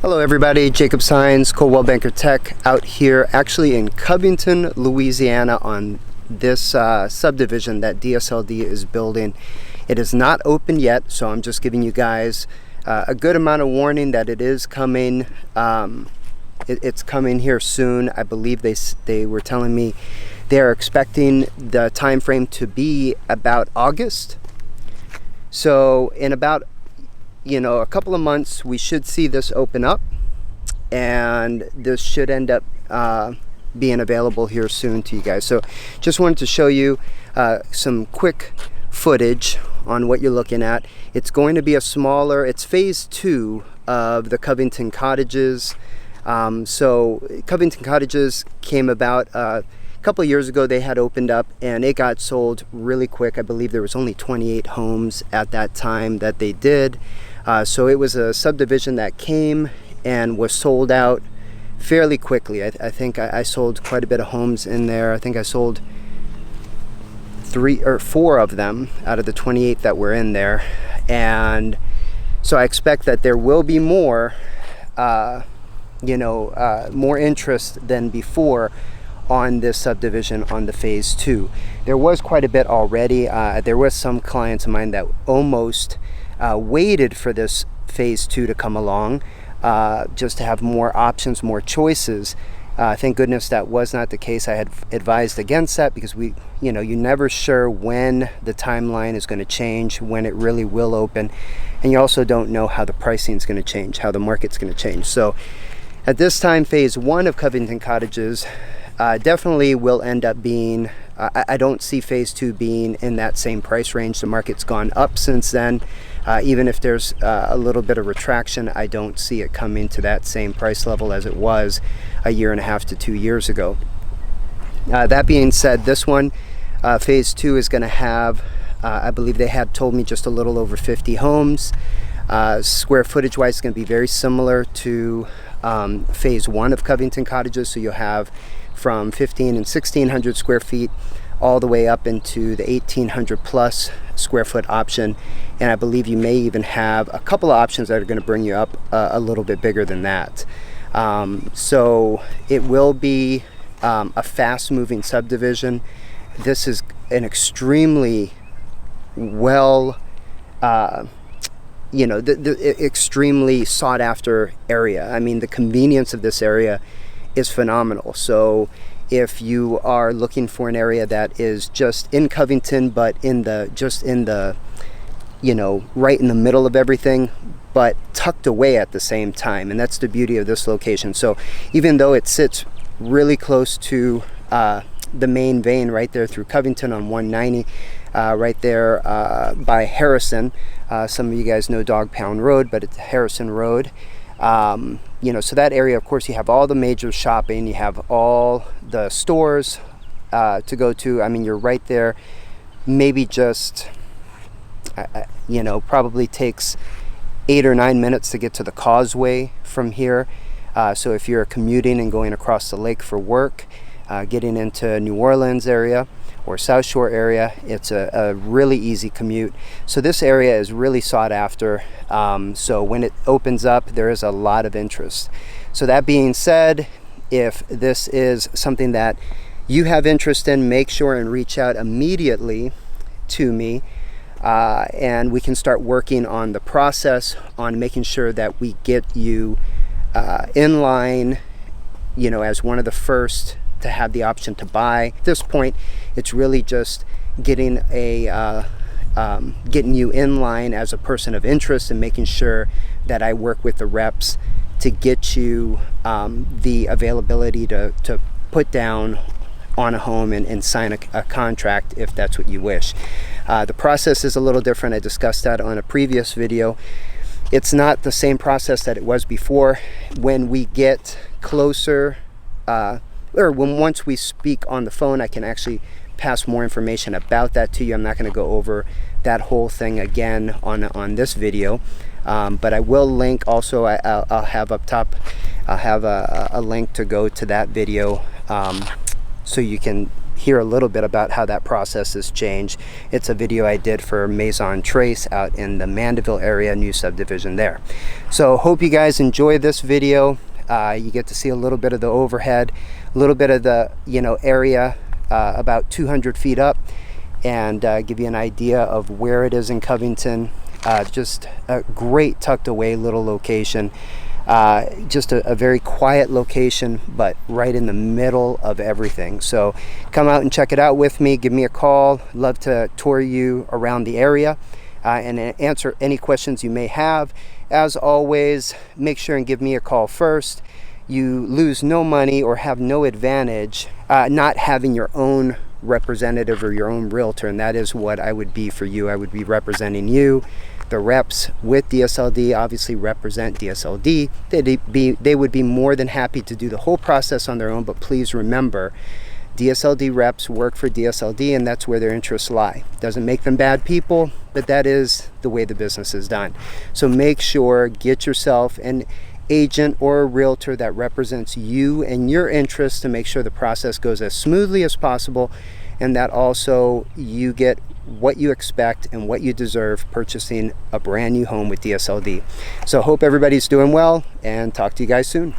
Hello everybody, Jacob Saenz, Coldwell Banker Tech, out here actually in Covington, Louisiana on this subdivision that DSLD is building. It is not open yet, so I'm just giving you guys a good amount of warning that it is coming. It's coming here soon. I believe they were telling me they're expecting the time frame to be about August. So in about a couple of months we should see this open up, and this should end up being available here soon to you guys. So just wanted to show you some quick footage on what you're looking at. It's going to be it's phase 2 of the Covington Cottages. So Covington Cottages came about a couple of years ago. They had opened up and it got sold really quick. I believe there was only 28 homes at that time that they did. So it was a subdivision that came and was sold out fairly quickly. I think I sold quite a bit of homes in there. I think I sold 3 or 4 of them out of the 28 that were in there. And so I expect that there will be more, more interest than before on this subdivision on the phase 2. There was quite a bit already. There was some clients of mine that almost waited for this phase 2 to come along, just to have more options, more choices. Thank goodness that was not the case. I had advised against that because you're never sure when the timeline is going to change, when it really will open, and you also don't know how the pricing is going to change, how the market's going to change. So at this time, phase 1 of Covington Cottages definitely will end up being, I don't see phase 2 being in that same price range. The market's gone up since then. Even if there's a little bit of retraction, I don't see it coming to that same price level as it was a year and a half to 2 years ago. That being said, this one, phase 2 is going to have, I believe they had told me, just a little over 50 homes. Square footage wise, it's going to be very similar to phase 1 of Covington Cottages. So you'll have from 15 and 1600 square feet all the way up into the 1800 plus square foot option. And I believe you may even have a couple of options that are going to bring you up a little bit bigger than that. So it will be a fast moving subdivision. This is an extremely extremely sought after area. I mean, the convenience of this area is phenomenal. So if you are looking for an area that is just in Covington, but right in the middle of everything, but tucked away at the same time, and that's the beauty of this location. So even though it sits really close to the main vein right there through Covington on 190, right there by Harrison. Some of you guys know Dog Pound Road, but it's Harrison Road. So that area, of course, you have all the major shopping, you have all the stores to go to. I mean, you're right there. Maybe just, probably takes 8 or 9 minutes to get to the causeway from here. So if you're commuting and going across the lake for work, getting into New Orleans area or South Shore area, it's a really easy commute. So this area is really sought after. So when it opens up, there is a lot of interest. So that being said, if this is something that you have interest in, make sure and reach out immediately to me, and we can start working on the process, on making sure that we get you in line, as one of the first to have the option to buy. At this point, it's really just getting getting you in line as a person of interest and making sure that I work with the reps to get you the availability to put down on a home and sign a contract if that's what you wish. The process is a little different. I discussed that on a previous video. It's not the same process that it was before. When we get closer, once we speak on the phone, I can actually pass more information about that to you. I'm not going to go over that whole thing again on this video, but I will link also. I'll have up top, I'll have a link to go to that video, so you can hear a little bit about how that process has changed. It's a video I did for Maison Trace out in the Mandeville area, new subdivision there. So hope you guys enjoy this video. You get to see a little bit of the overhead, a little bit of the area about 200 feet up, and give you an idea of where it is in Covington. Just a great tucked away little location. Just a very quiet location, but right in the middle of everything. So come out and check it out with me. Give me a call. Love to tour you around the area and answer any questions you may have. As always, make sure and give me a call first. You lose no money or have no advantage not having your own representative or your own realtor, and that is what I would be for you. I would be representing you. The reps with DSLD obviously represent DSLD. They would be more than happy to do the whole process on their own, but please remember, DSLD reps work for DSLD, and that's where their interests lie. Doesn't make them bad people, but that is the way the business is done. So make sure, get yourself an agent or a realtor that represents you and your interests to make sure the process goes as smoothly as possible, and that also you get what you expect and what you deserve purchasing a brand new home with DSLD. So hope everybody's doing well, and talk to you guys soon.